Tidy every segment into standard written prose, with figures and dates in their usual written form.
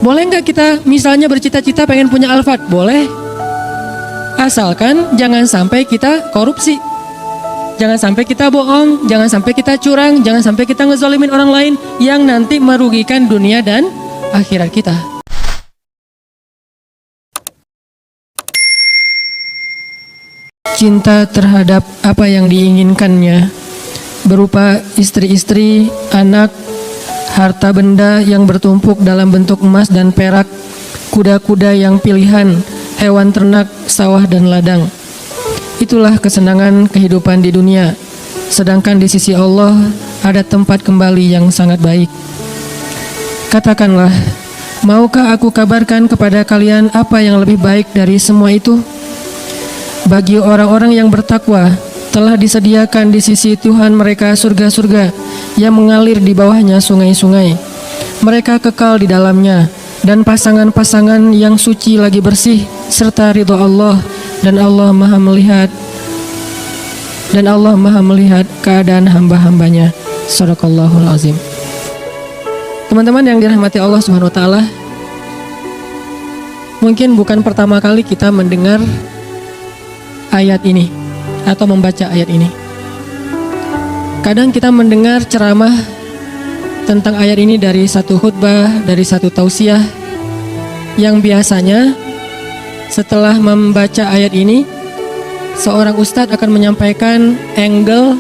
Boleh nggak kita misalnya bercita-cita pengen punya Alphard? Boleh. Asalkan jangan sampai kita korupsi. Jangan sampai kita bohong, jangan sampai kita curang, jangan sampai kita ngezolimin orang lain yang nanti merugikan dunia dan akhirat kita. Cinta terhadap apa yang diinginkannya berupa istri-istri, anak, harta benda yang bertumpuk dalam bentuk emas dan perak, kuda-kuda yang pilihan, hewan ternak, sawah dan ladang. Itulah kesenangan kehidupan di dunia. Sedangkan di sisi Allah ada tempat kembali yang sangat baik. Katakanlah, maukah aku kabarkan kepada kalian apa yang lebih baik dari semua itu? Bagi orang-orang yang bertakwa, telah disediakan di sisi Tuhan mereka surga-surga yang mengalir di bawahnya sungai-sungai. Mereka kekal di dalamnya, dan pasangan-pasangan yang suci lagi bersih, serta ridho Allah, dan Allah maha melihat keadaan hamba-hambanya. Shadaqallahul azim. Teman-teman yang dirahmati Allah Subhanahu wa taala, mungkin bukan pertama kali kita mendengar ayat ini atau membaca ayat ini. Kadang kita mendengar ceramah tentang ayat ini dari satu khutbah, dari satu tausiah, yang biasanya setelah membaca ayat ini, seorang ustadz akan menyampaikan angle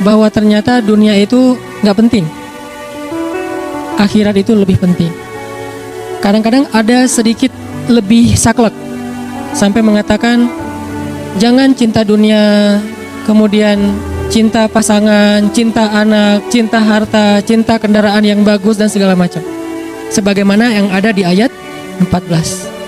bahwa ternyata dunia itu gak penting, akhirat itu lebih penting. Kadang-kadang ada sedikit lebih saklek, sampai mengatakan jangan cinta dunia, kemudian cinta pasangan, cinta anak, cinta harta, cinta kendaraan yang bagus dan segala macam, sebagaimana yang ada di ayat 14.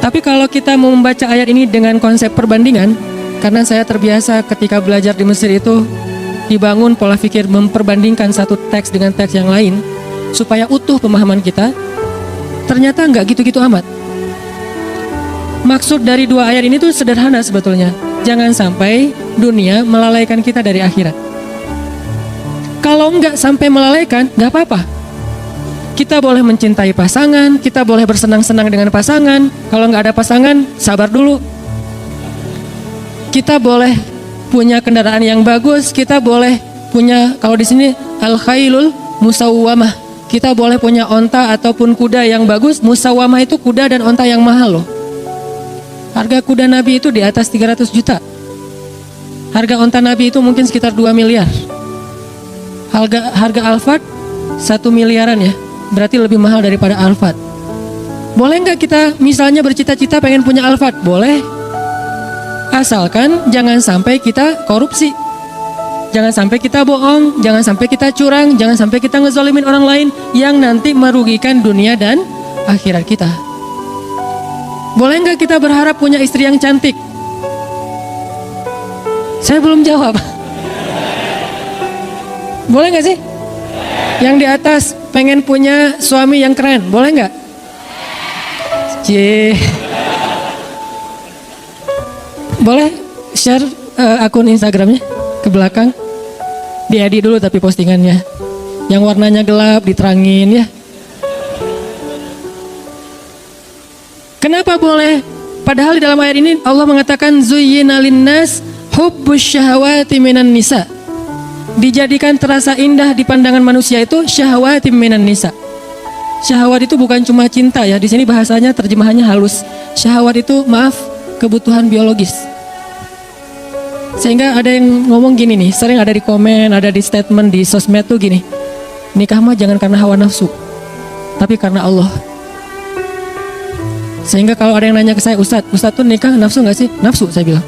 Tapi kalau kita mau membaca ayat ini dengan konsep perbandingan, karena saya terbiasa ketika belajar di Mesir itu dibangun pola pikir memperbandingkan satu teks dengan teks yang lain supaya utuh pemahaman kita, ternyata nggak gitu-gitu amat. Maksud dari dua ayat ini tuh sederhana sebetulnya. Jangan sampai dunia melalaikan kita dari akhirat. Kalau nggak sampai melalaikan, nggak apa-apa. Kita boleh mencintai pasangan, kita boleh bersenang-senang dengan pasangan. Kalau nggak ada pasangan, sabar dulu. Kita boleh punya kendaraan yang bagus, kita boleh punya, kalau di sini al-khailul musawwamah, kita boleh punya onta ataupun kuda yang bagus. Musawwamah itu kuda dan onta yang mahal loh. Harga kuda Nabi itu di atas 300 juta. Harga onta Nabi itu mungkin sekitar 2 miliar. Harga Alphard 1 miliaran ya. Berarti lebih mahal daripada Alphard. Boleh nggak kita misalnya bercita-cita pengen punya Alphard? Boleh. Asalkan jangan sampai kita korupsi. Jangan sampai kita bohong, jangan sampai kita curang, jangan sampai kita ngezolimin orang lain yang nanti merugikan dunia dan akhirat kita. Boleh nggak kita berharap punya istri yang cantik? Saya belum jawab. Boleh nggak sih? Yang di atas pengen punya suami yang keren, boleh nggak? Boleh share akun Instagramnya ke belakang, diedit dulu tapi postingannya, yang warnanya gelap diterangin ya. Kenapa boleh? Padahal di dalam ayat ini Allah mengatakan zuyyina linnas hubbus syahawati minan nisa. Dijadikan terasa indah di pandangan manusia itu syahwati minan nisa. Syahwat itu bukan cuma cinta ya. Di sini bahasanya terjemahannya halus. Syahwat itu kebutuhan biologis. Sehingga ada yang ngomong gini nih, sering ada di komen, ada di statement di sosmed tuh gini. Nikah mah jangan karena hawa nafsu, tapi karena Allah. Sehingga kalau ada yang nanya ke saya, Ustadz tuh nikah nafsu gak sih? Nafsu, saya bilang.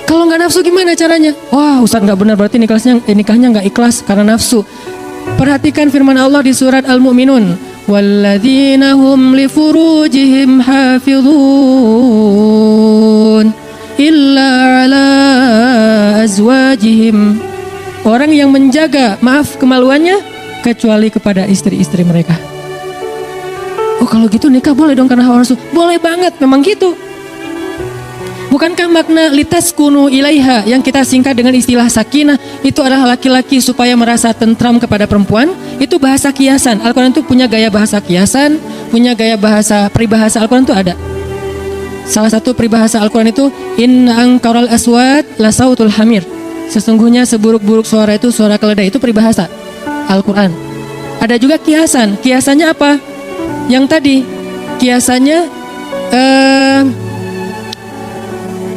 Kalau nggak nafsu gimana caranya? Wah, Ustadz nggak benar, berarti nikahnya nggak ikhlas karena nafsu. Perhatikan firman Allah di surat Al-Mu'minun. Walladzina hum li furujihim hafizun illa ala azwajihim. Orang yang menjaga, kemaluannya kecuali kepada istri-istri mereka. Oh, kalau gitu nikah boleh dong karena hawa nafsu? Boleh banget, memang gitu. Bukankah makna litaskunu ilaiha yang kita singkat dengan istilah sakinah itu adalah laki-laki supaya merasa tentram kepada perempuan? Itu bahasa kiasan. Al-Quran itu punya gaya bahasa kiasan, punya gaya bahasa peribahasa. Al-Quran itu ada. Salah satu peribahasa Al-Quran itu inna angkaral aswat la sautul hamir. Sesungguhnya seburuk-buruk suara itu suara keledai. Itu peribahasa Al-Quran. Ada juga kiasan. Kiasannya apa? Yang tadi kiasannya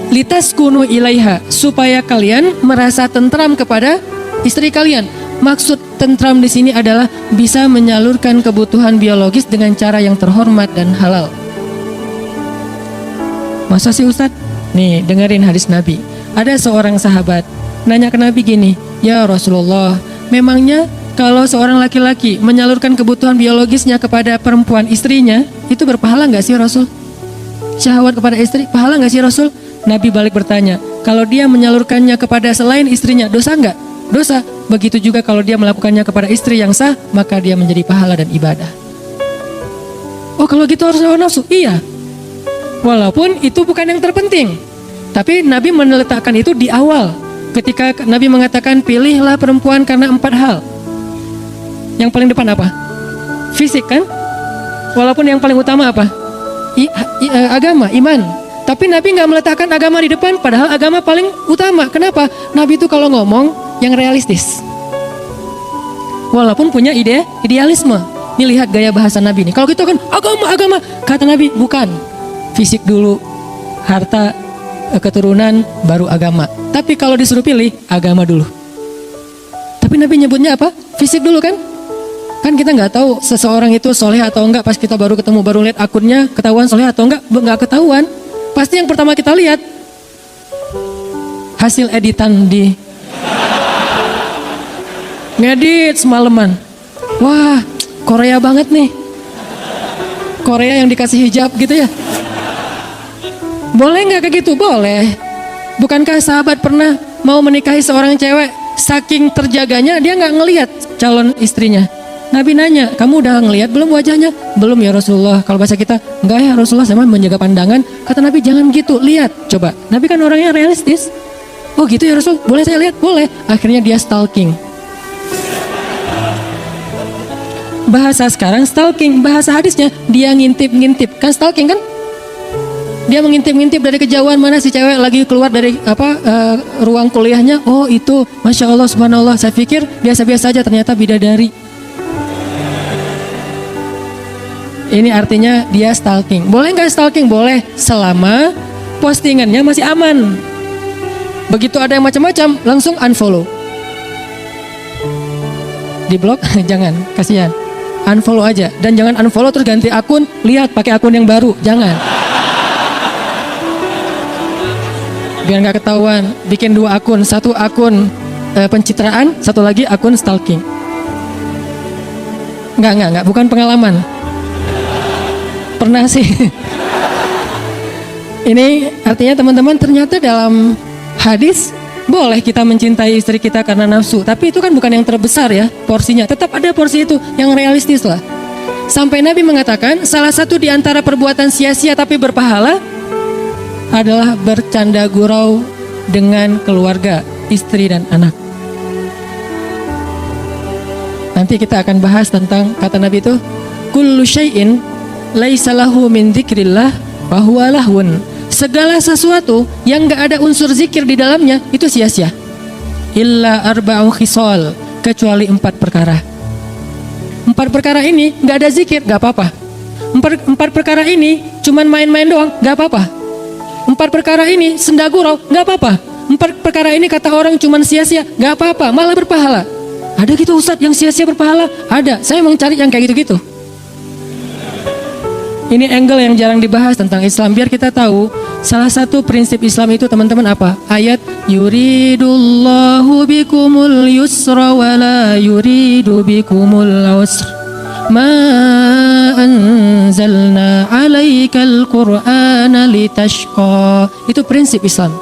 litaskunu ilaiha, supaya kalian merasa tentram kepada istri kalian. Maksud tentram di sini adalah bisa menyalurkan kebutuhan biologis dengan cara yang terhormat dan halal. Masa sih Ustadz? Nih dengerin hadis Nabi. Ada seorang sahabat nanya ke Nabi gini, ya Rasulullah, memangnya kalau seorang laki-laki menyalurkan kebutuhan biologisnya kepada perempuan istrinya, itu berpahala nggak sih Rasul? Syahwat kepada istri, pahala nggak sih Rasul? Nabi balik bertanya, kalau dia menyalurkannya kepada selain istrinya, dosa nggak? Dosa. Begitu juga kalau dia melakukannya kepada istri yang sah, maka dia menjadi pahala dan ibadah. Oh kalau gitu harus hawa nafsu? Iya. Walaupun itu bukan yang terpenting, tapi Nabi meletakkan itu di awal. Ketika Nabi mengatakan pilihlah perempuan karena 4 hal. Yang paling depan apa? Fisik kan? Walaupun yang paling utama apa? Agama, iman. Tapi Nabi nggak meletakkan agama di depan, padahal agama paling utama. Kenapa? Nabi itu kalau ngomong yang realistis. Walaupun punya idealisme. Ini lihat gaya bahasa Nabi nih. Kalau kita kan agama. Kata Nabi, bukan. Fisik dulu, harta, keturunan, baru agama. Tapi kalau disuruh pilih, agama dulu. Tapi Nabi nyebutnya apa? Fisik dulu kan? Kan kita nggak tahu seseorang itu soleh atau enggak pas kita baru ketemu, baru lihat akunnya, ketahuan soleh atau enggak ketahuan. Pasti yang pertama kita lihat hasil editan di ngedit semalaman. Wah, Korea banget nih. Korea yang dikasih hijab gitu ya. Boleh nggak kayak gitu? Boleh. Bukankah sahabat pernah mau menikahi seorang cewek, saking terjaganya dia nggak ngelihat calon istrinya. Nabi nanya, kamu udah ngelihat belum wajahnya? Belum ya Rasulullah. Kalau bahasa kita, enggak ya Rasulullah, sama menjaga pandangan. Kata Nabi, jangan gitu, lihat. Coba, Nabi kan orangnya realistis. Oh gitu ya Rasul, boleh saya lihat? Boleh. Akhirnya dia stalking. Bahasa sekarang stalking, bahasa hadisnya dia ngintip-ngintip. Kan stalking kan? Dia mengintip-ngintip dari kejauhan mana si cewek lagi keluar dari ruang kuliahnya. Oh itu, Masya Allah, Subhanallah. Saya pikir biasa-biasa aja, ternyata bidadari. Ini artinya dia stalking. Boleh nggak stalking? Boleh, selama postingannya masih aman. Begitu ada yang macam-macam, langsung unfollow. Di blok jangan, kasihan. Unfollow aja, dan jangan unfollow terus ganti akun, lihat pakai akun yang baru, jangan. Biar nggak ketahuan, bikin 2 akun, 1 akun pencitraan, 1 lagi akun stalking. Enggak, bukan pengalaman. Pernah sih. Ini artinya teman-teman, ternyata dalam hadis boleh kita mencintai istri kita karena nafsu, tapi itu kan bukan yang terbesar ya porsinya. Tetap ada porsi itu yang realistis lah. Sampai Nabi mengatakan salah satu di antara perbuatan sia-sia tapi berpahala adalah bercanda gurau dengan keluarga, istri dan anak. Nanti kita akan bahas tentang kata Nabi itu, kullu syai'in laisa lahu min dzikrillah fa huwa lahwun. Segala sesuatu yang enggak ada unsur zikir di dalamnya itu sia-sia. Illa arba'u khisal, kecuali 4 perkara. 4 perkara ini enggak ada zikir, enggak apa-apa. 4 perkara ini cuman main-main doang, enggak apa-apa. 4 perkara ini senda gurau, nggak apa-apa. 4 perkara ini kata orang cuman sia-sia, nggak apa-apa, malah berpahala. Ada gitu Ustadz yang sia-sia berpahala? Ada, saya emang cari yang kayak gitu-gitu. Ini angle yang jarang dibahas tentang Islam, biar kita tahu salah satu prinsip Islam itu teman-teman apa? Ayat yuridullahu bikumul yusra wa la yuridu bikumul usra. Ma anzalna alaikal qur'ana litashqa. Itu prinsip Islam.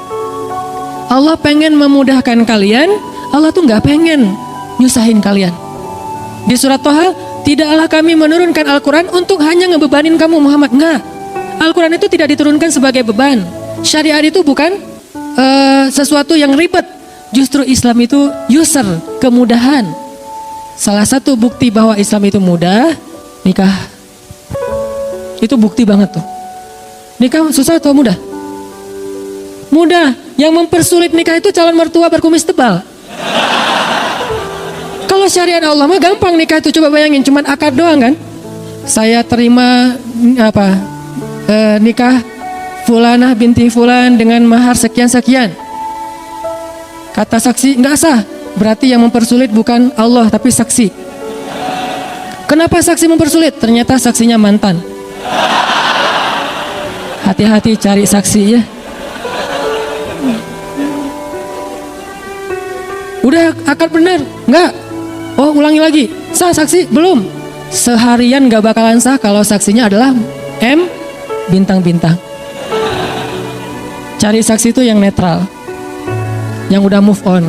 Allah pengen memudahkan kalian, Allah tuh gak pengen nyusahin kalian. Di surat Toha, tidaklah kami menurunkan Al-Quran untuk hanya ngebebanin kamu Muhammad. Enggak, Al-Quran itu tidak diturunkan sebagai beban, Syariat itu bukan sesuatu yang ribet. Justru Islam itu yusr, kemudahan. Salah satu bukti bahwa Islam itu mudah, nikah. Itu bukti banget tuh. Nikah susah atau mudah? Mudah. Yang mempersulit nikah itu calon mertua berkumis tebal. Kalau syariat Allah mah gampang nikah itu, coba bayangin, cuman akad doang kan. Saya terima nikah fulanah binti fulan dengan mahar sekian-sekian. Kata saksi nggak sah, berarti yang mempersulit bukan Allah tapi saksi. Kenapa saksi mempersulit? Ternyata saksinya mantan. Hati-hati cari saksi ya. Udah akad benar? Enggak. Oh, ulangi lagi. Sah saksi? Belum. Seharian nggak bakalan sah kalau saksinya adalah M bintang-bintang. Cari saksi itu yang netral, yang udah move on.